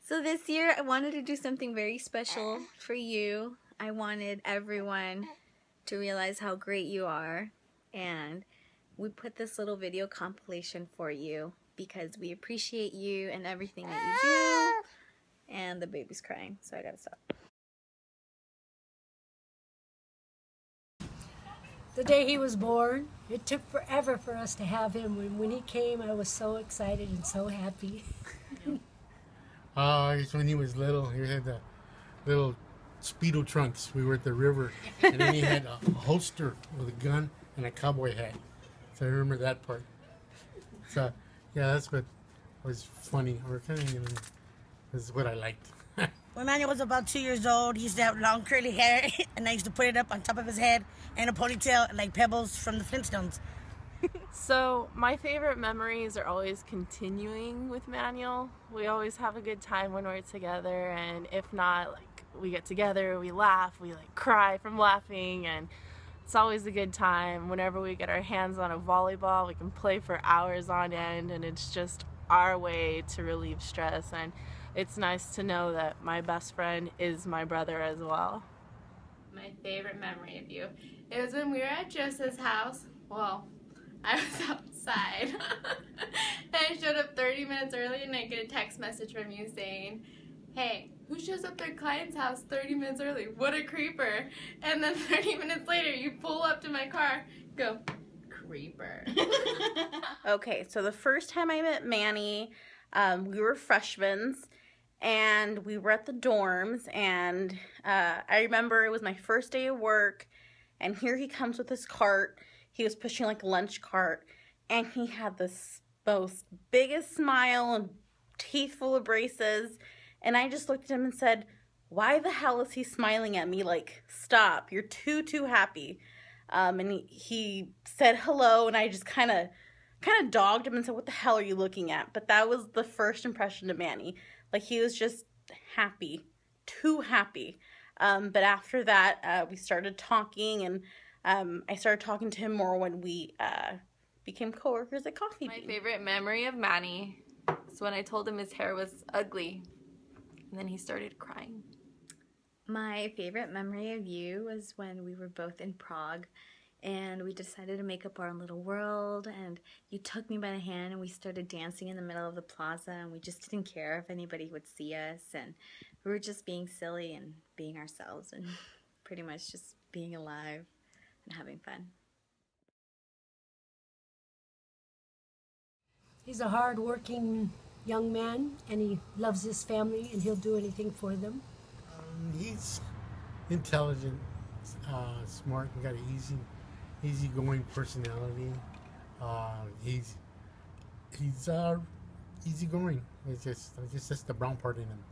So this year I wanted to do something very special for you. I wanted everyone to realize how great you are, and we put this little video compilation for you because we appreciate you and everything that you do. And the baby's crying, so I gotta stop. The day he was born, it took forever for us to have him. When he came, I was so excited and so happy. It's when he was little. He had the little Speedo trunks. We were at the river, and then he had a holster with a gun and a cowboy hat. So I remember that part. So, yeah, that's what was funny, or kind of, this is what I liked. When Manuel was about 2 years old, he used to have long curly hair, and I used to put it up on top of his head and a ponytail like Pebbles from the Flintstones. So my favorite memories are always continuing with Manuel. We always have a good time when we're together, and if not, like, we get together, we laugh, we like cry from laughing, and it's always a good time. Whenever we get our hands on a volleyball, we can play for hours on end, and it's just our way to relieve stress. And it's nice to know that my best friend is my brother as well. My favorite memory of you, it was when we were at Joseph's house. Well, I was outside and I showed up 30 minutes early, and I get a text message from you saying, hey, who shows up their client's house 30 minutes early? What a creeper. And then 30 minutes later you pull up to my car, go, creeper. Okay, so the first time I met Manny, we were freshmen, and we were at the dorms, and I remember it was my first day of work, and here he comes with his cart. He was pushing like a lunch cart, and he had this most biggest smile and teeth full of braces, and I just looked at him and said, why the hell is he smiling at me? Like, stop, you're too happy. And he said hello, and I just kind of dogged him and said, what the hell are you looking at? But that was the first impression of Manny. Like, he was just happy, too happy. But after that, we started talking, and I started talking to him more when we became coworkers at Coffee Bean. My favorite memory of Manny is when I told him his hair was ugly, and then he started crying. My favorite memory of you was when we were both in Prague, and we decided to make up our own little world, and you took me by the hand and we started dancing in the middle of the plaza, and we just didn't care if anybody would see us, and we were just being silly and being ourselves and pretty much just being alive and having fun. He's a hard-working young man, and he loves his family, and he'll do anything for them. He's intelligent, smart, and got an easygoing personality. He's easygoing. It's just the brown part in him.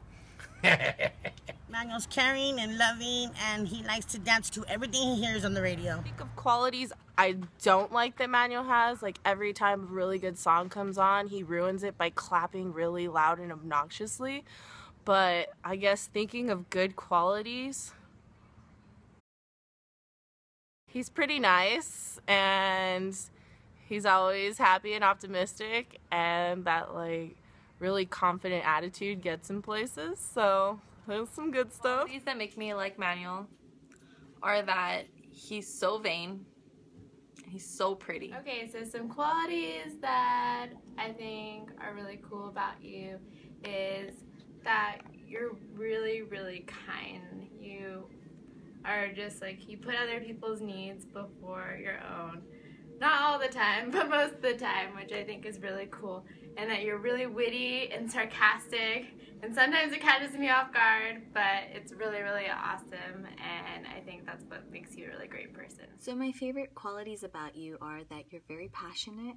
Manuel's caring and loving, and he likes to dance to everything he hears on the radio. Think of qualities I don't like that Manuel has. Like, every time a really good song comes on, he ruins it by clapping really loud and obnoxiously. But I guess thinking of good qualities, he's pretty nice, and he's always happy and optimistic, and that like really confident attitude gets him places. So there's some good stuff. Qualities that make me like Manuel are that he's so vain, and he's so pretty. Okay, so some qualities that I think are really cool about you is that you're really kind. You are just like, you put other people's needs before your own. Not all the time, but most of the time, which I think is really cool. And that you're really witty and sarcastic, and sometimes it catches me off guard, but it's really awesome, and I think that's what makes you a really great person. So my favorite qualities about you are that you're very passionate,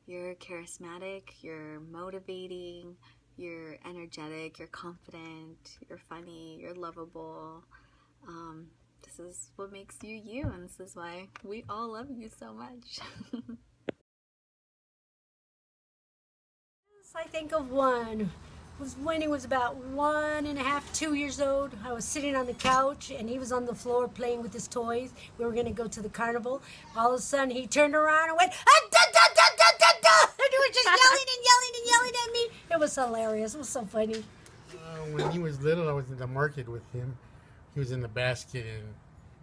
you're charismatic, you're motivating, you're energetic, you're confident, you're funny, you're lovable. This is what makes you you, and this is why we all love you so much. I think of one. It was when he was about 1.5, 2 years old. I was sitting on the couch, and he was on the floor playing with his toys. We were going to go to the carnival. All of a sudden, he turned around and went, ah, da, da, da, da, da, da! And he was just yelling and yelling and yelling at me. It was hilarious. It was so funny. When he was little, I was in the market with him. He was in the basket, and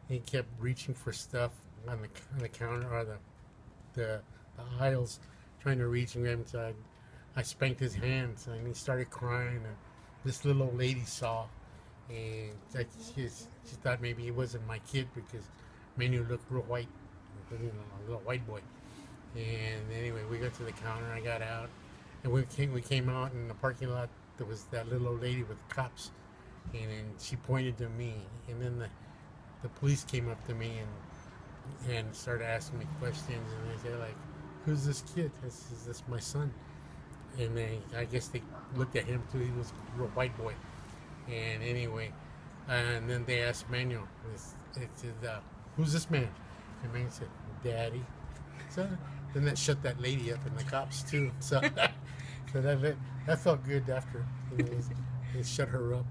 he kept reaching for stuff on the counter or the aisles, trying to reach and grab him. So I spanked his hands, and he started crying. And this little old lady saw, and she thought maybe he wasn't my kid because Manuel looked real white, a little white boy. And anyway, we got to the counter. I got out, and we came out in the parking lot. There was that little old lady with cops, and then she pointed to me, and then the police came up to me and started asking me questions, and they said like, "Who's this kid? Is this my son?" And I guess they looked at him too. He was a real white boy. And anyway, and then they asked Manuel, they said, "Who's this man?" And Manuel said, "Daddy." So then that shut that lady up and the cops too. So so that felt good after they shut her up.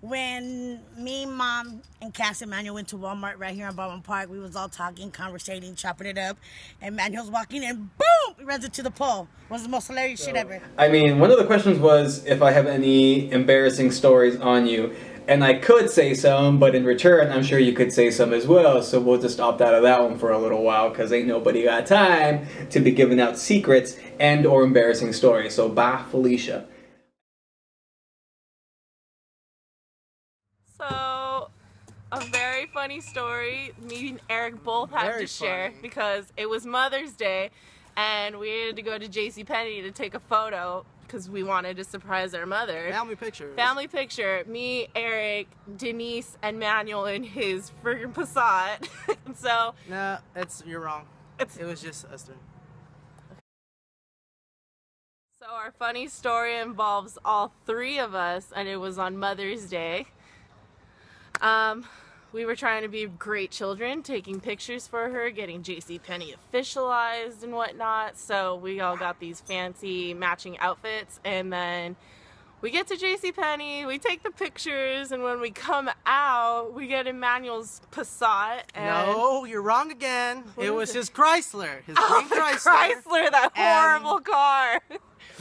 When me, Mom, and Cass and Manuel went to Walmart right here in Baldwin Park, we was all talking, conversating, chopping it up, and Manuel's walking and boom, he runs into the pole. It was the most hilarious shit ever. I mean, one of the questions was if I have any embarrassing stories on you, and I could say some, but in return, I'm sure you could say some as well, so we'll just opt out of that one for a little while, because ain't nobody got time to be giving out secrets and or embarrassing stories. So bye, Felicia. So, a very funny story me and Eric both had to share because it was Mother's Day and we had to go to JCPenney to take a photo because we wanted to surprise our mother. Family picture. Family picture. Me, Eric, Denise, and Manuel in his friggin' Passat. So... Nah, you're wrong. It was just us three. So our funny story involves all three of us and it was on Mother's Day. We were trying to be great children, taking pictures for her, getting JCPenney officialized and whatnot. So we all got these fancy matching outfits, and then we get to JCPenney, we take the pictures, and when we come out, we get Emmanuel's Passat. And no, you're wrong again. It was his Chrysler, his green Chrysler. Chrysler, that horrible car.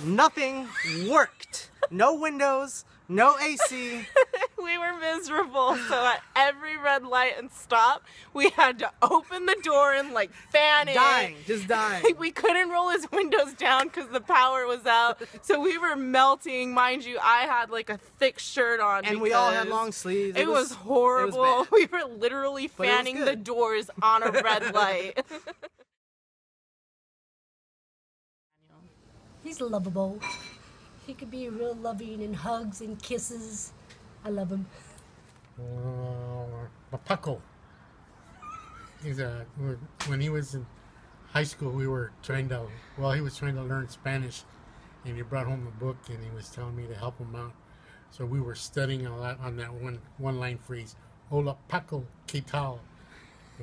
Nothing worked. No windows, no AC. We were miserable, so at every red light and stop, we had to open the door and like fan it. Just dying. We couldn't roll his windows down because the power was out, so we were melting. Mind you, I had like a thick shirt on. And we all had long sleeves. It was horrible. We were literally fanning the doors on a red light. He's lovable. He could be real loving and hugs and kisses. I love him. Paco. When he was in high school, he was trying to learn Spanish, and he brought home a book, and he was telling me to help him out. So we were studying a lot on that one line phrase, "Hola Paco, ¿qué tal?"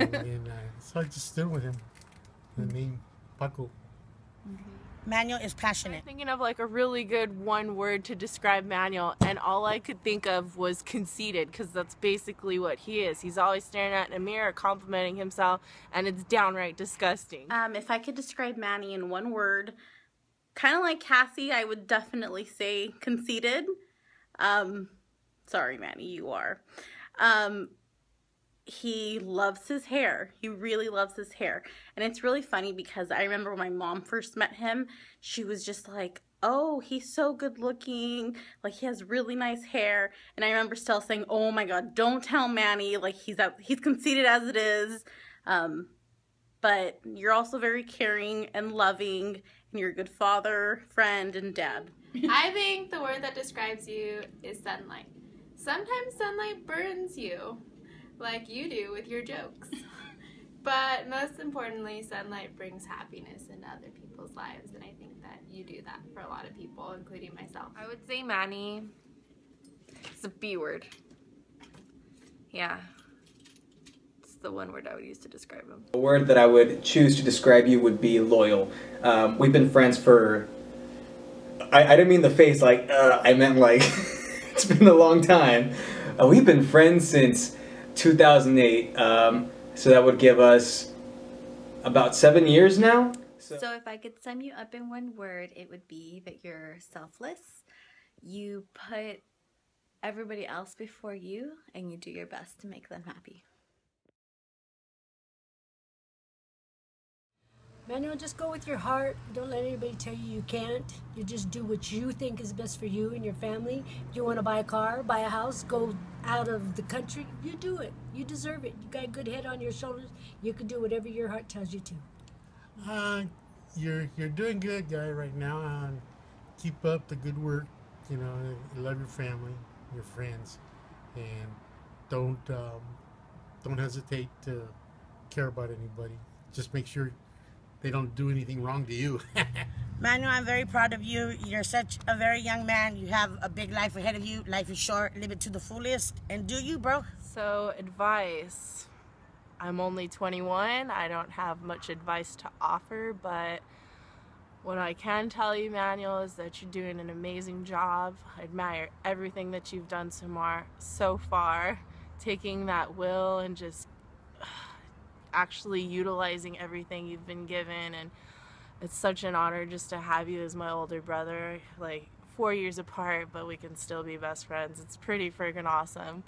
And so I just stood with him. The name Paco. Manuel is passionate. I'm thinking of like a really good one word to describe Manuel, and all I could think of was conceited, because that's basically what he is. He's always staring at a mirror, complimenting himself, and it's downright disgusting. If I could describe Manny in one word, kind of like Cassie, I would definitely say conceited. Sorry, Manny, you are. He loves his hair. He really loves his hair. And it's really funny because I remember when my mom first met him, she was just like, "Oh, he's so good looking. Like, he has really nice hair." And I remember still saying, "Oh my God, don't tell Manny. Like, he's conceited as it is." But you're also very caring and loving, and you're a good father, friend, and dad. I think the word that describes you is sunlight. Sometimes sunlight burns you, like you do with your jokes. But most importantly, sunlight brings happiness into other people's lives, and I think that you do that for a lot of people, including myself. I would say Manny. It's a B word. Yeah. It's the one word I would use to describe him. The word that I would choose to describe you would be loyal. We've been friends for... I didn't mean the face like, I meant like, it's been a long time. We've been friends since 2008, so that would give us about 7 years now. So if I could sum you up in one word, it would be that you're selfless. You put everybody else before you, and you do your best to make them happy. Manuel, just go with your heart. Don't let anybody tell you you can't. You just do what you think is best for you and your family. If you want to buy a car, buy a house, go out of the country, you do it. You deserve it. You got a good head on your shoulders. You can do whatever your heart tells you to. You're doing good, guy, right now. Keep up the good work. You know, love your family, your friends, and don't hesitate to care about anybody. Just make sure they don't do anything wrong to you. Manuel, I'm very proud of you. You're such a very young man. You have a big life ahead of you. Life is short. Live it to the fullest. And do you, bro? So, advice. I'm only 21. I don't have much advice to offer, but what I can tell you, Manuel, is that you're doing an amazing job. I admire everything that you've done so far. Taking that will and just actually utilizing everything you've been given, and it's such an honor just to have you as my older brother, like 4 years apart, but we can still be best friends. It's pretty friggin' awesome.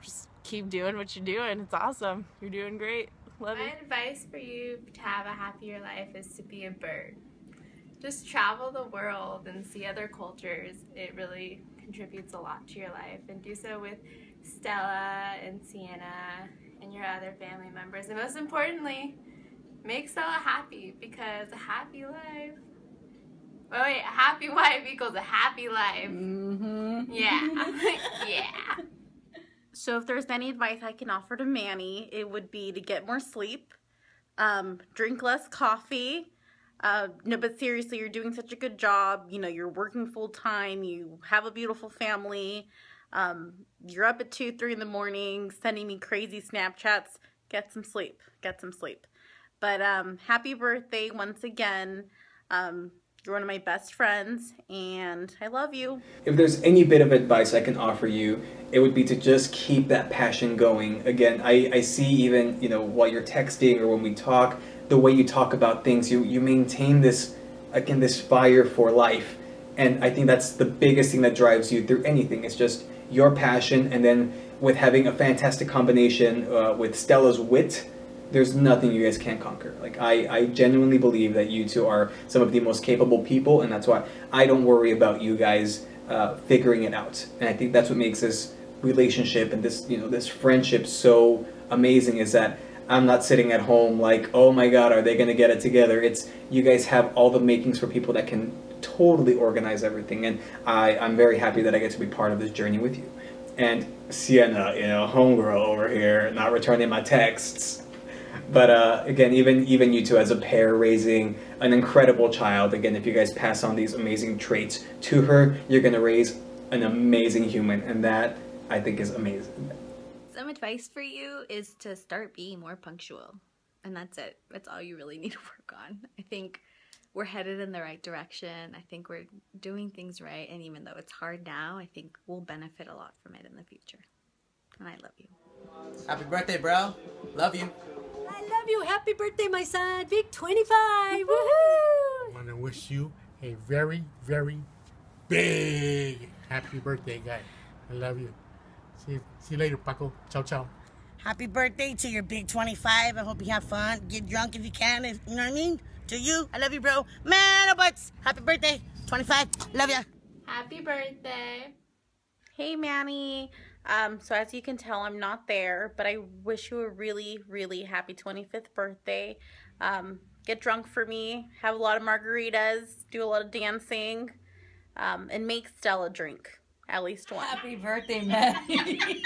Just keep doing what you're doing. It's awesome. You're doing great. Love you. My advice for you to have a happier life is to be a bird. Just travel the world and see other cultures. It really contributes a lot to your life, and do so with Stella and Sienna and your other family members. And most importantly, make Stella happy, because a happy life, a happy wife equals a happy life. Mm-hmm. Yeah. Yeah. So if there's any advice I can offer to Manny, it would be to get more sleep, drink less coffee. No, but seriously, you're doing such a good job. You know, you're working full time. You have a beautiful family. You're up at 2, 3 in the morning, sending me crazy Snapchats. Get some sleep. Get some sleep. But happy birthday once again. You're one of my best friends, and I love you. If there's any bit of advice I can offer you, it would be to just keep that passion going. Again, I see even, you know, while you're texting or when we talk, the way you talk about things, you maintain this, again, this fire for life. And I think that's the biggest thing that drives you through anything. It's just your passion, and then with having a fantastic combination with Stella's wit, there's nothing you guys can't conquer. Like, I genuinely believe that you two are some of the most capable people, and that's why I don't worry about you guys figuring it out. And I think that's what makes this relationship and this, you know, this friendship so amazing, is that I'm not sitting at home like, oh my God, are they gonna get it together? It's, you guys have all the makings for people that can totally organize everything, and I'm very happy that I get to be part of this journey with you. And Sienna, you know, homegirl over here, not returning my texts. But again, even you two as a pair raising an incredible child, again, if you guys pass on these amazing traits to her, you're going to raise an amazing human, and that, I think, is amazing. Some advice for you is to start being more punctual, and that's it. That's all you really need to work on. I think we're headed in the right direction. I think we're doing things right, and even though it's hard now, I think we'll benefit a lot from it in the future. And I love you. Happy birthday, bro. Love you. I love you. Happy birthday, my son. Big 25. Woohoo! I want to wish you a very, very big happy birthday, guy. I love you. See you later, Paco. Ciao, ciao. Happy birthday to your big 25. I hope you have fun. Get drunk if you can. You know what I mean? To you, I love you, bro. Man, butts. Happy birthday, 25. Love ya. Happy birthday. Hey, Manny. So as you can tell, I'm not there, but I wish you a really, really happy 25th birthday. Get drunk for me, have a lot of margaritas, do a lot of dancing, and make Stella drink at least one. Happy birthday, Manny.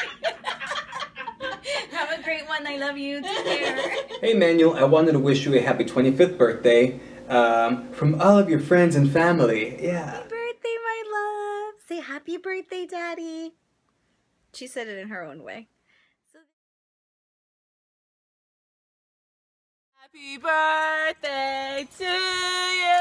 Have a great one. I love you. Take care. Hey, Manuel, I wanted to wish you a happy 25th birthday from all of your friends and family. Yeah. Happy birthday, my love. Say happy birthday, Daddy. She said it in her own way. Happy birthday to you.